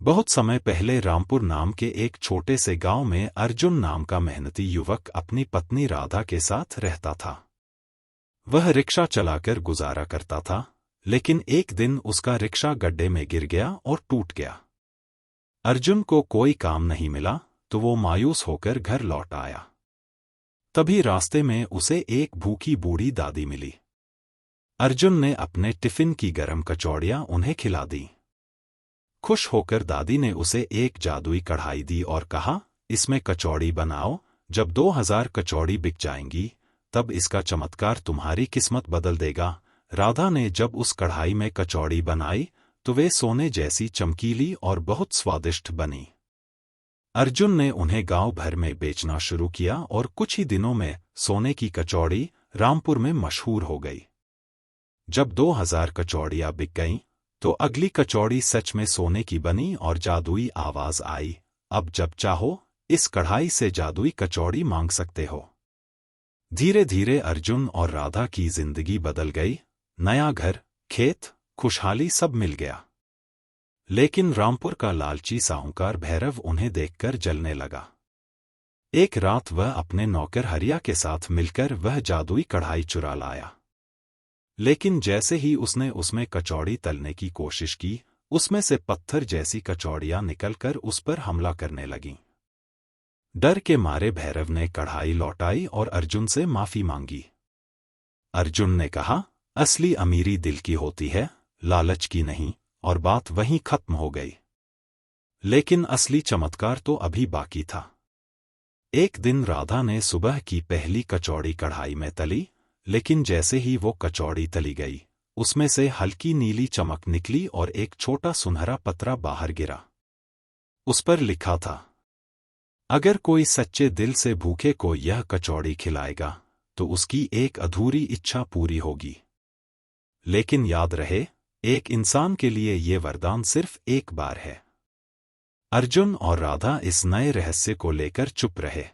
बहुत समय पहले रामपुर नाम के एक छोटे से गांव में अर्जुन नाम का मेहनती युवक अपनी पत्नी राधा के साथ रहता था। वह रिक्शा चलाकर गुजारा करता था, लेकिन एक दिन उसका रिक्शा गड्ढे में गिर गया और टूट गया। अर्जुन को कोई काम नहीं मिला तो वो मायूस होकर घर लौट आया। तभी रास्ते में उसे एक भूखी बूढ़ी दादी मिली। अर्जुन ने अपने टिफिन की गरम कचौड़ियां उन्हें खिला दी। खुश होकर दादी ने उसे एक जादुई कढ़ाई दी और कहा, इसमें कचौड़ी बनाओ, जब 2000 कचौड़ी बिक जाएंगी तब इसका चमत्कार तुम्हारी किस्मत बदल देगा। राधा ने जब उस कढ़ाई में कचौड़ी बनाई तो वे सोने जैसी चमकीली और बहुत स्वादिष्ट बनी। अर्जुन ने उन्हें गांव भर में बेचना शुरू किया और कुछ ही दिनों में सोने की कचौड़ी रामपुर में मशहूर हो गई। जब 2000 कचौड़ियां बिक गईं तो अगली कचौड़ी सच में सोने की बनी और जादुई आवाज आई, अब जब चाहो इस कढ़ाई से जादुई कचौड़ी मांग सकते हो। धीरे धीरे अर्जुन और राधा की जिंदगी बदल गई। नया घर, खेत, खुशहाली सब मिल गया। लेकिन रामपुर का लालची साहूकार भैरव उन्हें देखकर जलने लगा। एक रात वह अपने नौकर हरिया के साथ मिलकर वह जादुई कढ़ाई चुरा लाया। लेकिन जैसे ही उसने उसमें कचौड़ी तलने की कोशिश की, उसमें से पत्थर जैसी कचौड़ियां निकलकर उस पर हमला करने लगीं। डर के मारे भैरव ने कढ़ाई लौटाई और अर्जुन से माफी मांगी। अर्जुन ने कहा, असली अमीरी दिल की होती है, लालच की नहीं, और बात वहीं खत्म हो गई। लेकिन असली चमत्कार तो अभी बाकी था। एक दिन राधा ने सुबह की पहली कचौड़ी कढ़ाई में तली, लेकिन जैसे ही वो कचौड़ी तली गई, उसमें से हल्की नीली चमक निकली और एक छोटा सुनहरा पत्रा बाहर गिरा। उस पर लिखा था, अगर कोई सच्चे दिल से भूखे को यह कचौड़ी खिलाएगा तो उसकी एक अधूरी इच्छा पूरी होगी। लेकिन याद रहे, एक इंसान के लिए ये वरदान सिर्फ एक बार है। अर्जुन और राधा इस नए रहस्य को लेकर चुप रहे।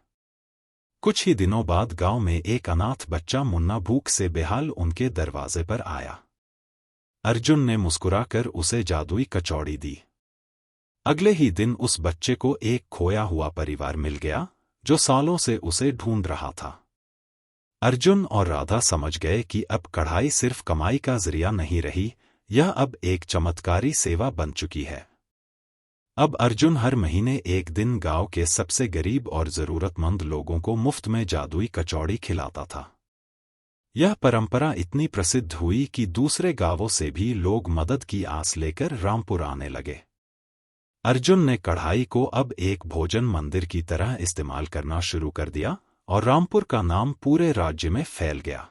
कुछ ही दिनों बाद गांव में एक अनाथ बच्चा मुन्ना भूख से बेहाल उनके दरवाजे पर आया। अर्जुन ने मुस्कुराकर उसे जादुई कचौड़ी दी। अगले ही दिन उस बच्चे को एक खोया हुआ परिवार मिल गया, जो सालों से उसे ढूंढ रहा था। अर्जुन और राधा समझ गए कि अब कढ़ाई सिर्फ कमाई का जरिया नहीं रही, यह अब एक चमत्कारी सेवा बन चुकी है। अब अर्जुन हर महीने एक दिन गांव के सबसे गरीब और जरूरतमंद लोगों को मुफ्त में जादुई कचौड़ी खिलाता था। यह परंपरा इतनी प्रसिद्ध हुई कि दूसरे गांवों से भी लोग मदद की आस लेकर रामपुर आने लगे। अर्जुन ने कढ़ाई को अब एक भोजन मंदिर की तरह इस्तेमाल करना शुरू कर दिया और रामपुर का नाम पूरे राज्य में फैल गया।